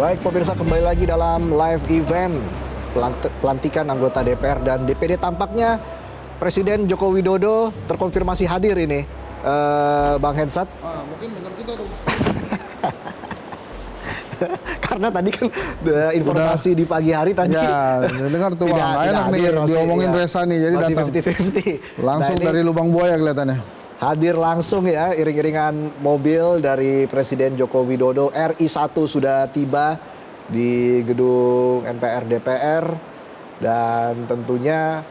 Baik pemirsa, kembali lagi dalam live event pelantikan anggota DPR dan DPD. Tampaknya Presiden Joko Widodo terkonfirmasi hadir ini, Bang Hensat. Mungkin dengar kita dong. Karena tadi kan informasi di pagi hari tadi. Ya, dengar tuh Bang. Enak nih diomongin ya, Resa nih, jadi masih datang. 50-50. Langsung Nah, dari lubang buaya kelihatannya. hadir langsung ya, iring-iringan mobil dari Presiden Joko Widodo. RI1 sudah tiba di gedung MPR DPR dan tentunya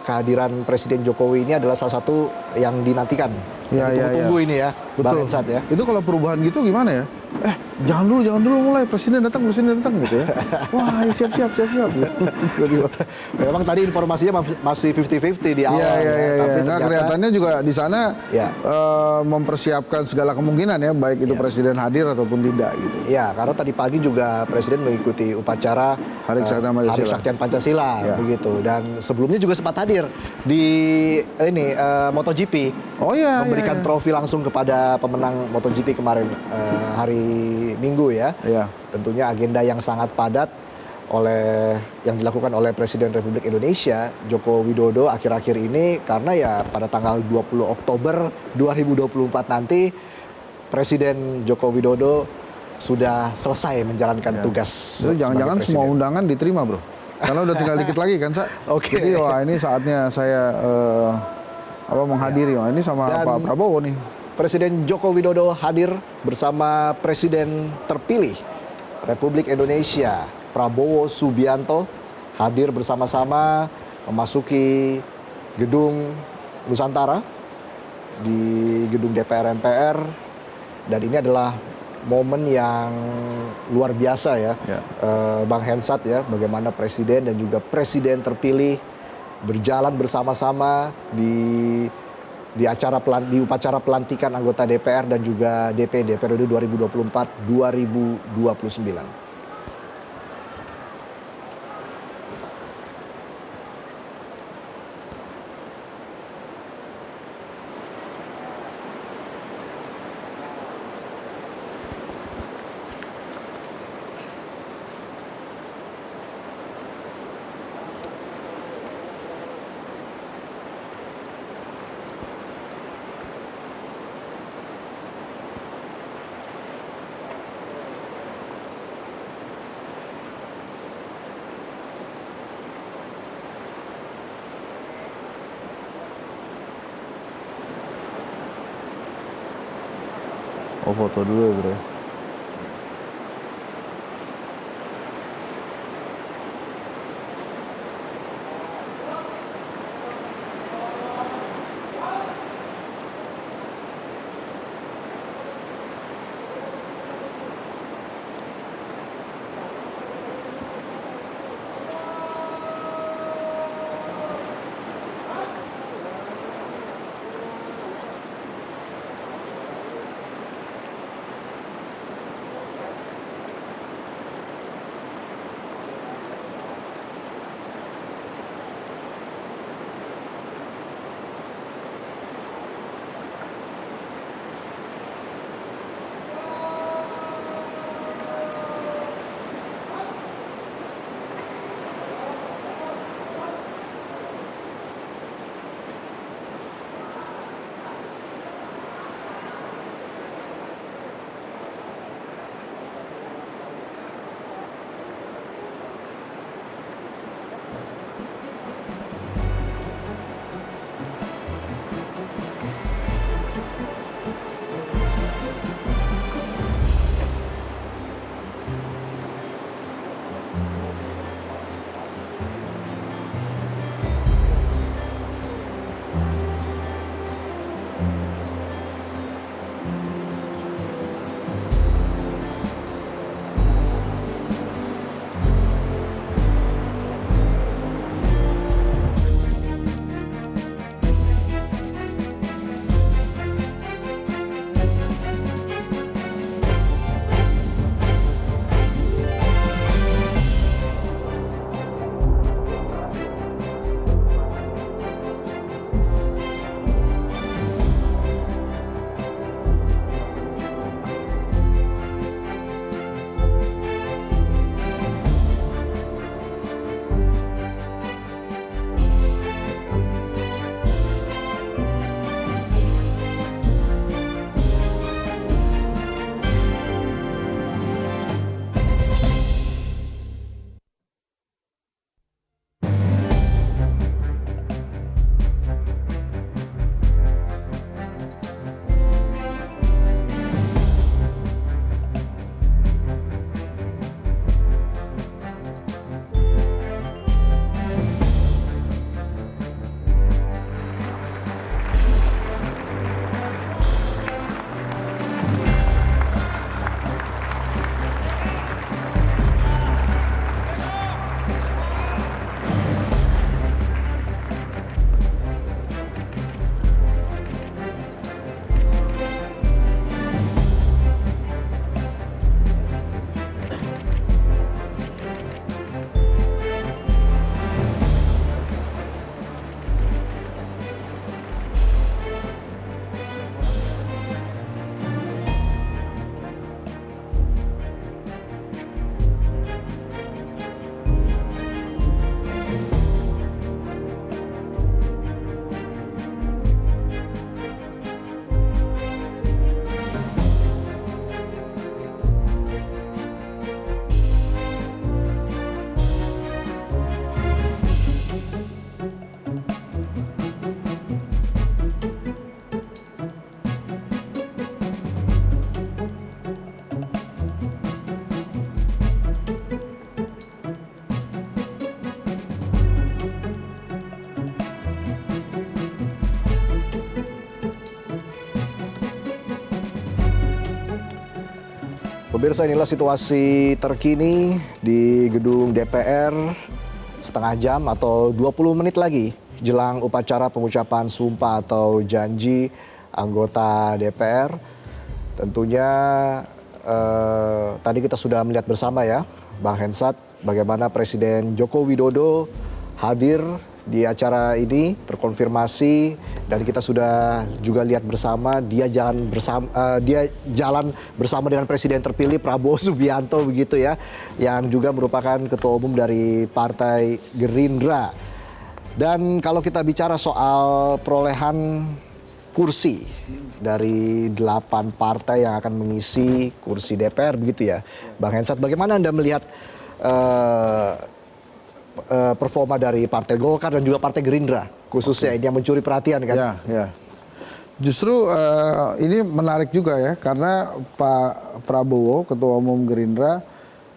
kehadiran Presiden Jokowi ini adalah salah satu yang dinantikan. Ya, Tunggu-tunggu ini ya, Bang betul. Hensat ya. Itu kalau perubahan gitu gimana ya? Jangan dulu mulai presiden datang gitu ya. Wah, siap. Gitu. Memang tadi informasinya masih 50-50 di awal. Iya. Tapi Nggak, ternyata kelihatannya juga di sana ya. Mempersiapkan segala kemungkinan ya, baik itu presiden hadir ataupun tidak gitu. Ya, karena tadi pagi juga Presiden mengikuti upacara Hari Kesaktian Pancasila Ya. begitu. Dan sebelumnya juga sempat hadir di ini MotoGP. Oh iya. Memberikan trofi langsung kepada pemenang MotoGP kemarin hari Minggu ya. Iya. Tentunya agenda yang sangat padat yang dilakukan oleh Presiden Republik Indonesia Joko Widodo akhir-akhir ini, karena ya pada tanggal 20 Oktober 2024 nanti Presiden Joko Widodo sudah selesai menjalankan tugas. Itu jangan-jangan semua undangan diterima, Bro. Karena udah tinggal dikit lagi kan, Sa. Oke. Jadi wah ini saatnya saya menghadiri. Wah, ini sama Dan Pak Prabowo nih. Presiden Joko Widodo hadir bersama Presiden terpilih Republik Indonesia Prabowo Subianto, hadir bersama-sama memasuki gedung Nusantara di gedung DPR MPR, dan ini adalah momen yang luar biasa ya, Bang Hensat ya, bagaimana Presiden dan juga Presiden terpilih berjalan bersama-sama di upacara pelantikan anggota DPR dan juga DPD periode 2024-2029. Oh, foto dulu ya, Bro. Pemirsa, inilah situasi terkini di gedung DPR setengah jam atau 20 menit lagi jelang upacara pengucapan sumpah atau janji anggota DPR. Tentunya tadi kita sudah melihat bersama ya, Bang Hensat, bagaimana Presiden Joko Widodo hadir di acara ini, terkonfirmasi, dan kita sudah juga lihat bersama dia jalan bersama dengan Presiden terpilih Prabowo Subianto begitu ya, yang juga merupakan ketua umum dari Partai Gerindra. Dan kalau kita bicara soal perolehan kursi dari 8 partai yang akan mengisi kursi DPR begitu ya, Bang Hensat, bagaimana Anda melihat performa dari Partai Golkar dan juga Partai Gerindra khususnya ini yang mencuri perhatian kan? Ya. Justru ini menarik juga ya, karena Pak Prabowo, Ketua Umum Gerindra,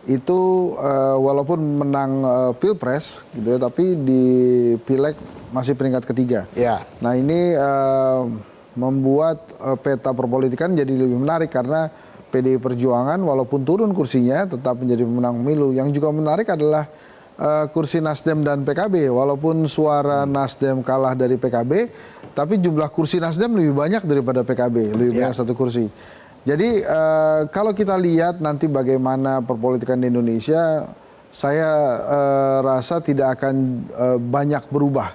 itu walaupun menang Pilpres gitu ya, tapi di Pileg masih peringkat ketiga. Ya. Nah ini membuat peta perpolitikan jadi lebih menarik karena PDI Perjuangan walaupun turun kursinya tetap menjadi pemenang pemilu. Yang juga menarik adalah kursi Nasdem dan PKB, walaupun suara Nasdem kalah dari PKB, tapi jumlah kursi Nasdem lebih banyak daripada PKB, lebih banyak satu kursi. Jadi kalau kita lihat nanti bagaimana perpolitikan di Indonesia, saya rasa tidak akan banyak berubah,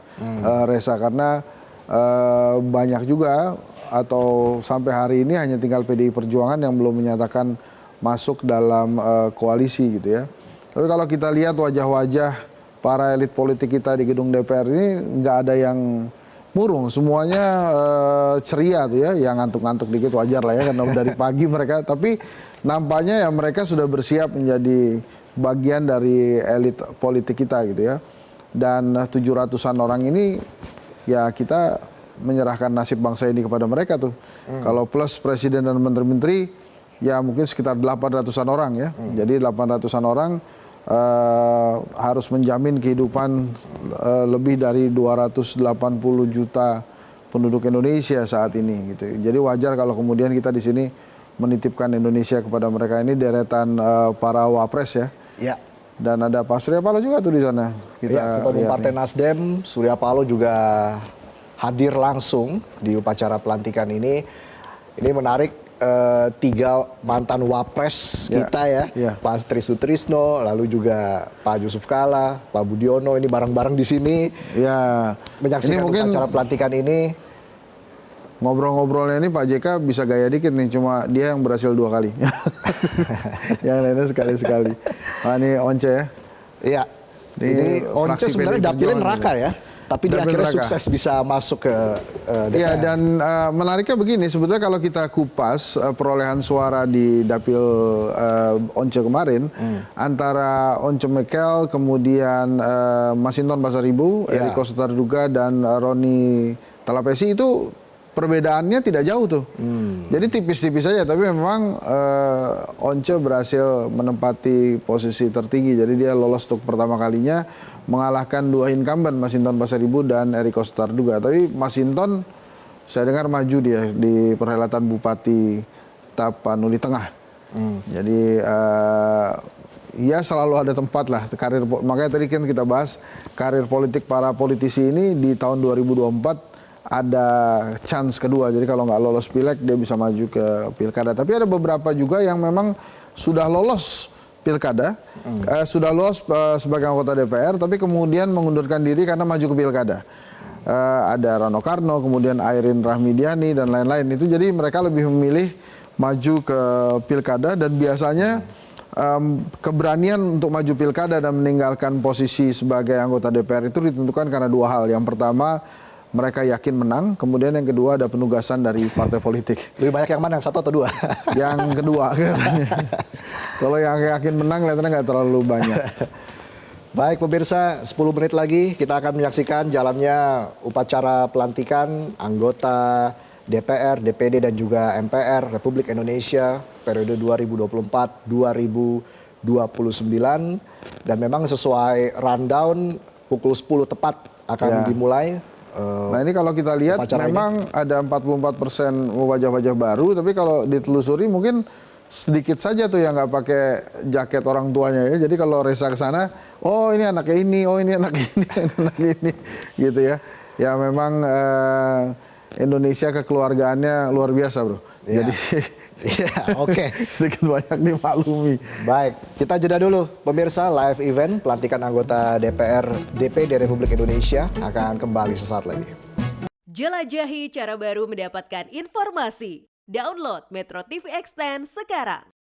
Reza, karena banyak juga atau sampai hari ini hanya tinggal PDI Perjuangan yang belum menyatakan masuk dalam koalisi gitu ya. Tapi kalau kita lihat wajah-wajah para elit politik kita di gedung DPR ini nggak ada yang murung, semuanya ceria tuh ya, yang ngantuk-ngantuk dikit wajar lah ya karena dari pagi mereka, tapi nampaknya ya mereka sudah bersiap menjadi bagian dari elit politik kita gitu ya. Dan 700-an orang ini ya kita menyerahkan nasib bangsa ini kepada mereka tuh. Kalau plus presiden dan menteri-menteri ya mungkin sekitar 800-an orang ya. Jadi 800-an orang harus menjamin kehidupan lebih dari 280 juta penduduk Indonesia saat ini gitu. Jadi wajar kalau kemudian kita di sini menitipkan Indonesia kepada mereka. Ini deretan para wapres ya. Ya. Dan ada Pak Surya Paloh juga tuh di sana. Ketua umum Partai Nasdem Surya Paloh juga hadir langsung di upacara pelantikan ini. Ini menarik. 3 mantan wapres kita ya, Pak Tri Sutrisno, lalu juga Pak Yusuf Kala, Pak Budiono, ini bareng-bareng di sini menyaksikan upacara pelantikan ini. Ngobrol-ngobrolnya ini Pak JK bisa gaya dikit nih, cuma dia yang berhasil 2 kali. Yang lainnya sekali-sekali. Nah ini Once ya. Iya. Ini Once sebenarnya dapilnya neraka ya. Tapi dia akhirnya sukses bisa masuk ke DPR. Iya, dan menariknya begini, sebetulnya kalau kita kupas perolehan suara di dapil Once kemarin, antara Once Mekel, kemudian Masinton Pasaribu, Eriko Sutarduga, dan Roni Talapesi itu perbedaannya tidak jauh tuh. Jadi tipis-tipis saja, tapi memang Once berhasil menempati posisi tertinggi, jadi dia lolos untuk pertama kalinya, mengalahkan 2 incumbent, Masinton Pasaribu dan Eriko Sutarduga. Tapi Masinton saya dengar maju dia di perhelatan Bupati Tapanuli Tengah. Jadi ya selalu ada tempat lah karir, makanya tadi kan kita bahas karir politik para politisi ini di tahun 2024 ada chance kedua. Jadi kalau nggak lolos pileg dia bisa maju ke pilkada. Tapi ada beberapa juga yang memang sudah lolos pilkada, sudah lolos sebagai anggota DPR, tapi kemudian mengundurkan diri karena maju ke pilkada. Ada Rano Karno, kemudian Airin Rahmidiani, dan lain-lain. Itu jadi mereka lebih memilih maju ke pilkada, dan biasanya keberanian untuk maju pilkada dan meninggalkan posisi sebagai anggota DPR itu ditentukan karena 2 hal. Yang pertama, mereka yakin menang, kemudian yang kedua ada penugasan dari partai politik. Lebih banyak yang mana, yang 1 atau 2? Yang kedua katanya. Kalau yang yakin menang kelihatannya nggak terlalu banyak. Baik pemirsa, 10 menit lagi kita akan menyaksikan jalannya upacara pelantikan anggota DPR, DPD dan juga MPR Republik Indonesia periode 2024-2029. Dan memang sesuai rundown pukul 10 tepat akan dimulai. Nah ini kalau kita lihat memang ada 44% wajah-wajah baru, tapi kalau ditelusuri mungkin sedikit saja tuh yang nggak pakai jaket orang tuanya ya. Jadi kalau Reza ke sana, oh ini anaknya ini, oh ini anak ini, ini anak ini, gitu ya. Ya memang Indonesia kekeluargaannya luar biasa, bro. Ya. Jadi Ya, oke. sedikit banyak dimaklumi. Baik, kita jeda dulu. Pemirsa, live event pelantikan anggota DPD Republik Indonesia akan kembali sesaat lagi. Jelajahi cara baru mendapatkan informasi. Download Metro TV Extend sekarang.